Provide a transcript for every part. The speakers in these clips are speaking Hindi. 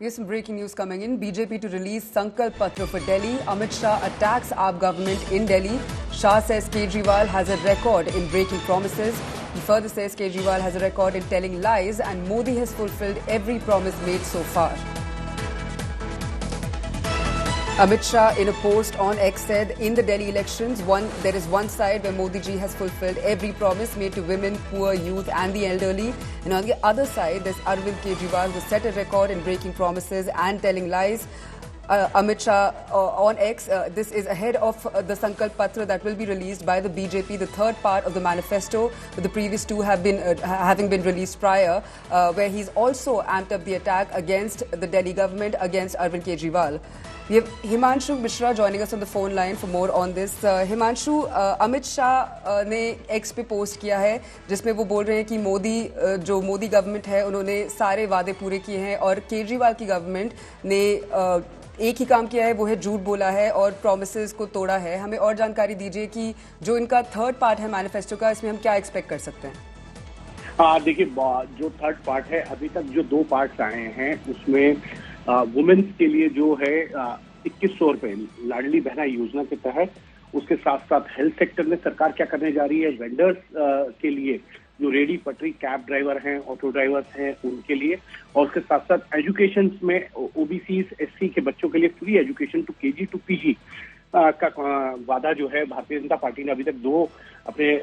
Here's some breaking news coming in. BJP to release Sankalp Patra for Delhi. Amit Shah attacks AAP government in Delhi. Shah says Kejriwal has a record in breaking promises. He further says Kejriwal has a record in telling lies and Modi has fulfilled every promise made so far. Amit Shah in a post on X said, in the Delhi elections, there is one side where Modi ji has fulfilled every promise made to women, poor, youth and the elderly. And on the other side, there's Arvind Kejriwal who set a record in breaking promises and telling lies. Amit Shah on X, this is ahead of the Sankalp Patra that will be released by the BJP, the third part of the manifesto, with the previous two having been released prior, where he's also amped up the attack against the Delhi government, against Arvind Kejriwal. We have Himanshu Mishra joining us on the phone line for more on this. Himanshu, Amit Shah ने एक्स पे पोस्ट किया है जिसमें वो बोल रहे हैं कि मोदी गवर्नमेंट है उन्होंने सारे वादे पूरे किए हैं और केजरीवाल की गवर्नमेंट ने एक ही काम किया है, वो है झूठ बोला है और प्रॉमिसेस को तोड़ा है. हमें और जानकारी दीजिए कि जो इनका थर्ड पार्ट है मैनिफेस्टो का, इसमें हम क्या एक्सपेक्ट कर सकते हैं? देखिए, जो थर्ड पार्ट है, अभी तक जो दो पार्ट्स आए हैं उसमें वुमेन्स के लिए जो है 2100 रुपए लाडली बहना योजना के तहत, उसके साथ साथ हेल्थ सेक्टर में सरकार क्या करने जा रही है, वेंडर्स के लिए जो रेडी पटरी कैब ड्राइवर हैं, ऑटो ड्राइवर्स हैं, उनके लिए, और उसके साथ साथ एजुकेशन में ओबीसी एससी के बच्चों के लिए free education to KG to PG का वादा जो है भारतीय जनता पार्टी ने अभी तक दो अपने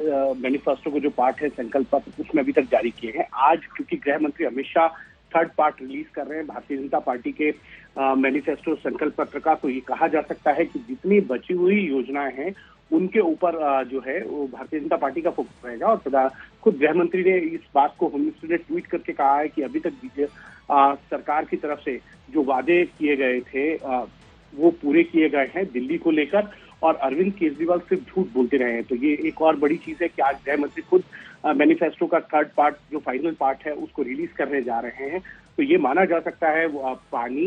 मैनिफेस्टो को जो पार्ट है संकल्प पत्र उसमें अभी तक जारी किए हैं. आज क्योंकि गृह मंत्री Amit Shah third part release कर रहे हैं भारतीय जनता पार्टी के मैनिफेस्टो संकल्प पत्र का, तो ये कहा जा सकता है कि जितनी बची हुई योजनाएं हैं उनके ऊपर जो है वो भारतीय जनता पार्टी का फोकस रहेगा. और खुद गृह मंत्री ने इस बात को होम मिनिस्टर ने ट्वीट करके कहा है कि अभी तक सरकार की तरफ से जो वादे किए गए थे वो पूरे किए गए हैं दिल्ली को लेकर, और अरविंद केजरीवाल सिर्फ झूठ बोलते रहे हैं. तो ये एक और बड़ी चीज है कि आज गृह मंत्री खुद मैनिफेस्टो का थर्ड पार्ट जो फाइनल पार्ट है उसको रिलीज करने जा रहे हैं. तो ये माना जा सकता है पानी,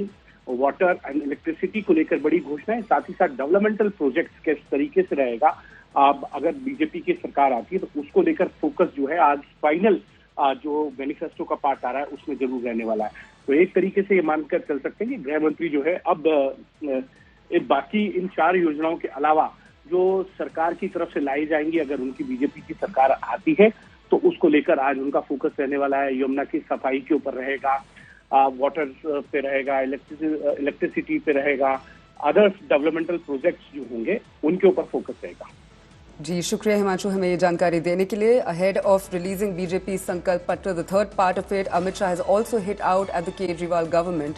वाटर एंड इलेक्ट्रिसिटी को लेकर बड़ी घोषणा है. साथ ही साथ डेवलपमेंटल प्रोजेक्ट्स किस तरीके से रहेगा, अगर बीजेपी की सरकार आती है तो उसको लेकर फोकस जो है आज फाइनल जो मैनिफेस्टो का पार्ट आ रहा है उसमें जरूर रहने वाला है. तो एक तरीके से ये मानकर चल सकते हैं कि गृह मंत्री जो है अब बाकी इन चार योजनाओं के अलावा जो सरकार की तरफ से लाई जाएंगी, अगर उनकी बीजेपी की सरकार आती है तो उसको लेकर आज उनका फोकस रहने वाला है. यमुना की सफाई के ऊपर रहेगा, वाटर पे रहेगा, इलेक्ट्रिसिटी पे रहेगा, अदर्स डेवलपमेंटल प्रोजेक्ट्स जो होंगे उनके ऊपर फोकस रहेगा. जी, शुक्रिया हिमांशु हमें ये जानकारी देने के लिए. अहेड ऑफ रिलीजिंग बीजेपी संकल्प पत्र, the third part of it, Amit Shah has also hit out at the Kejriwal government.